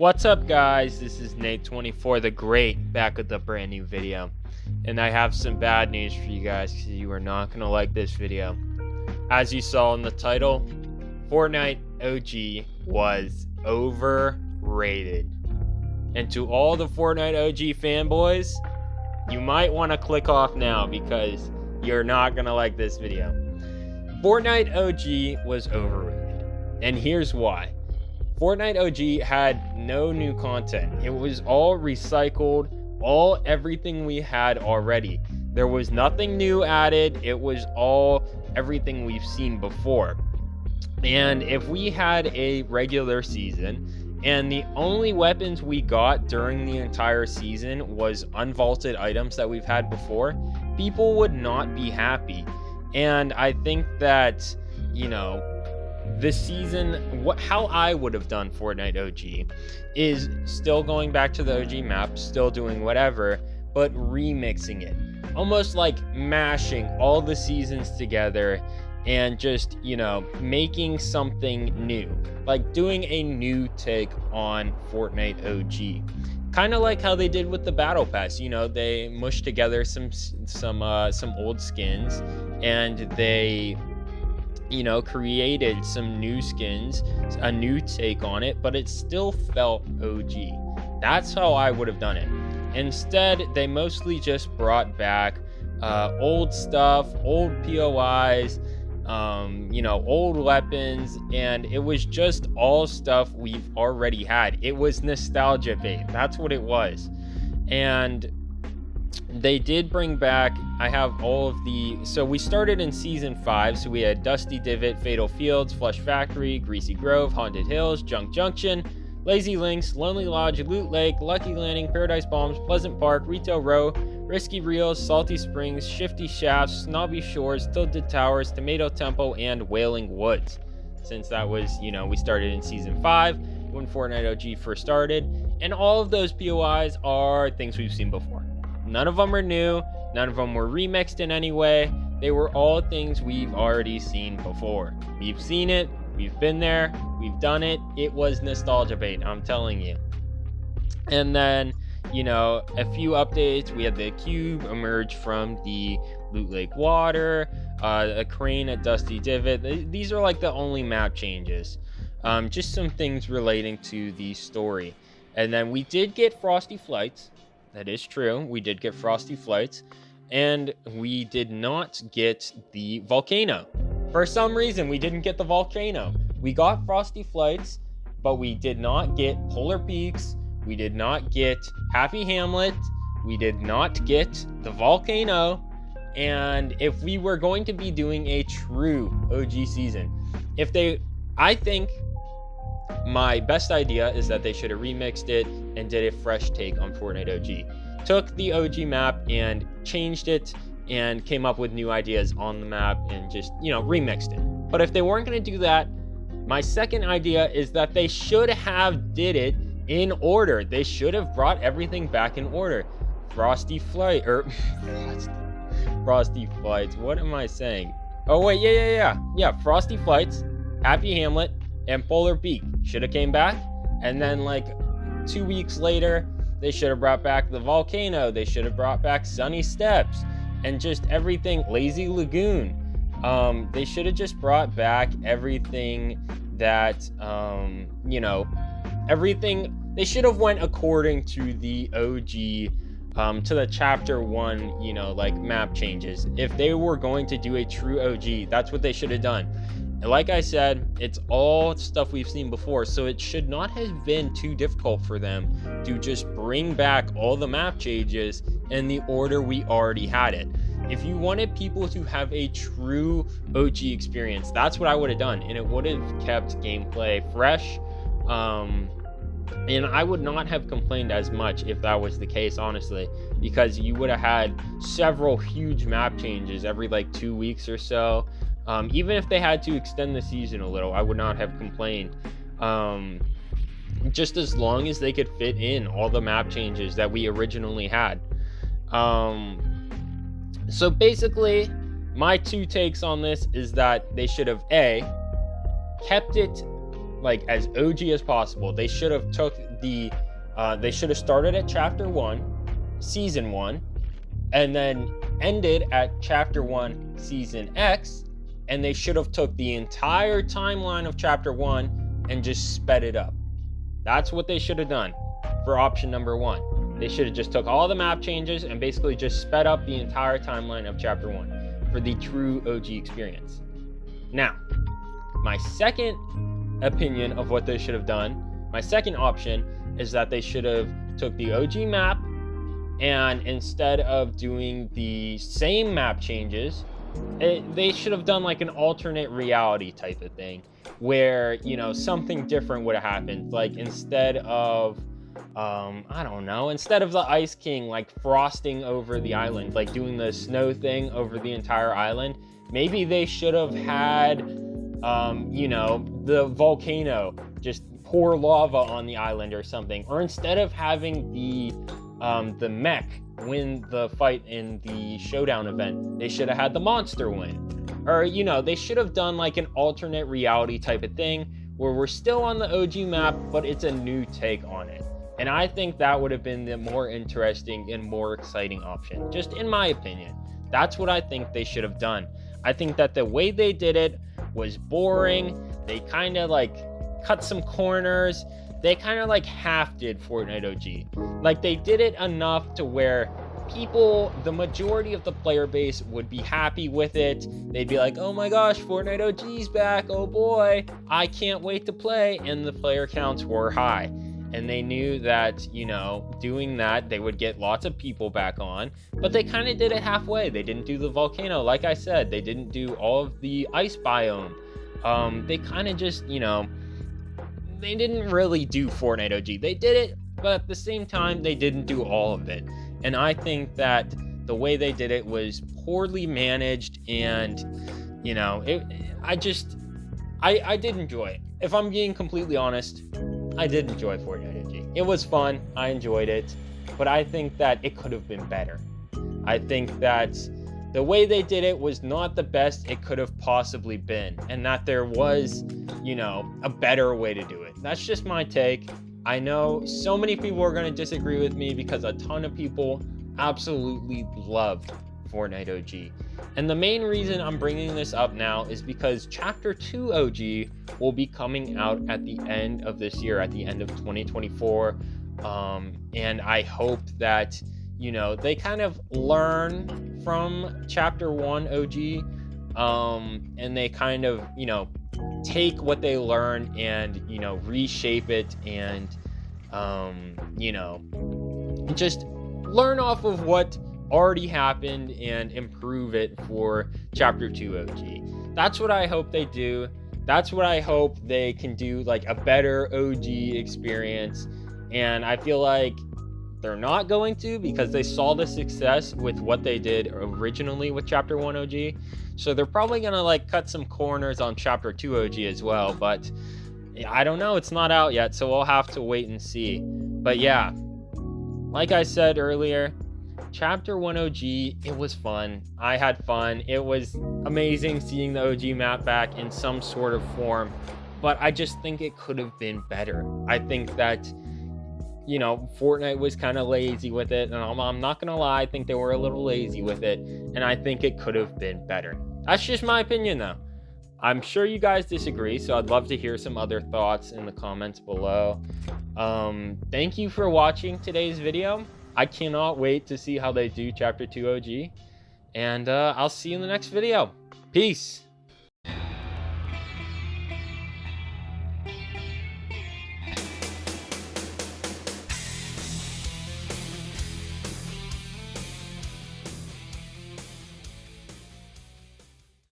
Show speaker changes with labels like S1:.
S1: What's up, guys? This is Nate24 the Great, back with a brand new video. And I have some bad news for you guys, because you are not going to like this video. As you saw in the title, Fortnite OG was overrated. And to all the Fortnite OG fanboys, you might want to click off now, because you're not going to like this video. Fortnite OG was overrated. And here's why. Fortnite OG had no new content. It was all recycled, everything we had already. There was nothing new added. It was all everything we've seen before. And if we had a regular season and the only weapons we got during the entire season was unvaulted items that we've had before, people would not be happy. And I think that, this season, how I would have done Fortnite OG is still going back to the OG map, still doing whatever, but remixing it. Almost like mashing all the seasons together and just, making something new. Like doing a new take on Fortnite OG. Kind of like how they did with the Battle Pass. They mushed together some old skins, and they created some new skins, a new take on it, but it still felt OG. That's how I would have done it. Instead, they mostly just brought back old stuff, old POIs, old weapons, and it was just all stuff we've already had. It was nostalgia bait. That's what it was. And they did bring back, I have all of so we started in season 5, so we had Dusty Divot, Fatal Fields, Flush Factory, Greasy Grove, Haunted Hills, Junk Junction, Lazy Links, Lonely Lodge, Loot Lake, Lucky Landing, Paradise Palms, Pleasant Park, Retail Row, Risky Reels, Salty Springs, Shifty Shafts, Snobby Shores, Tilted Towers, Tomato Temple, and Wailing Woods. Since that was, we started in season 5 when Fortnite OG first started, and all of those POIs are things we've seen before. None of them are new. None of them were remixed in any way. They were all things we've already seen before. We've seen it. We've been there. We've done it. It was nostalgia bait, I'm telling you. And then, a few updates. We had the cube emerge from the Loot Lake water, a crane at Dusty Divot. These are like the only map changes. Just some things relating to the story. And then we did get Frosty Flights. That is true. We did get Frosty Flights, and we did not get the volcano. For some reason, we didn't get the volcano. We got Frosty Flights, but we did not get Polar Peaks. We did not get Happy Hamlet. We did not get the volcano. And if we were going to be doing a true OG season, I think my best idea is that they should have remixed it and did a fresh take on Fortnite OG. Took the OG map and changed it and came up with new ideas on the map and just, remixed it. But if they weren't going to do that, my second idea is that they should have did it in order. They should have brought everything back in order. Frosty Flights. What am I saying? Oh, wait, yeah. Frosty Flights, Happy Hamlet, and Polar Peak should have came back, and then 2 weeks later they should have brought back the volcano. They should have brought back Sunny Steps and just everything. Lazy Lagoon. They should have just brought back everything that everything. They should have went according to the OG, to the chapter 1 map changes. If they were going to do a true OG, that's what they should have done. And like I said, it's all stuff we've seen before, so it should not have been too difficult for them to just bring back all the map changes in the order we already had it. If you wanted people to have a true OG experience, that's what I would have done, and it would have kept gameplay fresh. And I would not have complained as much if that was the case, honestly, because you would have had several huge map changes every 2 weeks or so. Even if they had to extend the season a little, I would not have complained. Just as long as they could fit in all the map changes that we originally had. So basically, my two takes on this is that they should have kept it like as OG as possible. They should have took the they should have started at chapter 1, season 1, and then ended at chapter 1, season X, and they should have took the entire timeline of chapter 1 and just sped it up. That's what they should have done for option number 1. They should have just took all the map changes and basically just sped up the entire timeline of chapter 1 for the true OG experience. Now, my second opinion of what they should have done, my second option, is that they should have took the OG map, and instead of doing the same map changes, they should have done like an alternate reality type of thing where, you know, something different would have happened. Like instead of I don't know, instead of the Ice King like frosting over the island, like doing the snow thing over the entire island, maybe they should have had you know, the volcano just pour lava on the island or something. Or instead of having the mech win the fight in the showdown event, they should have had the monster win. Or, you know, they should have done like an alternate reality type of thing where we're still on the OG map, but it's a new take on it. And I think that would have been the more interesting and more exciting option, just in my opinion. That's what I think they should have done. I think that the way they did it was boring. They kind of like cut some corners. They kind of like half did Fortnite OG. Like they did it enough to where people, the majority of the player base would be happy with it. They'd be like, oh my gosh, Fortnite OG's back. Oh boy, I can't wait to play. And the player counts were high. And they knew that, you know, doing that, they would get lots of people back on. But they kind of did it halfway. They didn't do the volcano, like I said. They didn't do all of the ice biome. They kind of just, you know, they didn't really do Fortnite OG. They did it, but at the same time, they didn't do all of it. And I think that the way they did it was poorly managed. And, you know, I did enjoy it. If I'm being completely honest, I did enjoy Fortnite OG. It was fun. I enjoyed it. But I think that it could have been better. I think that the way they did it was not the best it could have possibly been. And that there was, you know, a better way to do it. That's just my take. I know so many people are going to disagree with me because a ton of people absolutely loved Fortnite OG. And the main reason I'm bringing this up now is because Chapter 2 OG will be coming out at the end of this year, at the end of 2024. And I hope that, you know, they kind of learn from Chapter 1 OG, and they kind of, you know, take what they learn and, you know, reshape it and, you know, just learn off of what already happened and improve it for Chapter 2 OG. That's what I hope they do. That's what I hope they can do, like a better OG experience. And I feel like they're not going to, because they saw the success with what they did originally with Chapter 1 OG. So they're probably going to like cut some corners on Chapter 2 OG as well. But I don't know. It's not out yet, so we'll have to wait and see. But yeah, like I said earlier, Chapter 1 OG, it was fun. I had fun. It was amazing seeing the OG map back in some sort of form, but I just think it could have been better. I think that, you know, Fortnite was kind of lazy with it, and I'm not gonna lie, I think they were a little lazy with it, and I think it could have been better. That's just my opinion though. I'm sure you guys disagree, so I'd love to hear some other thoughts in the comments below. Thank you for watching today's video. I cannot wait to see how they do Chapter 2 OG. And I'll see you in the next video. Peace.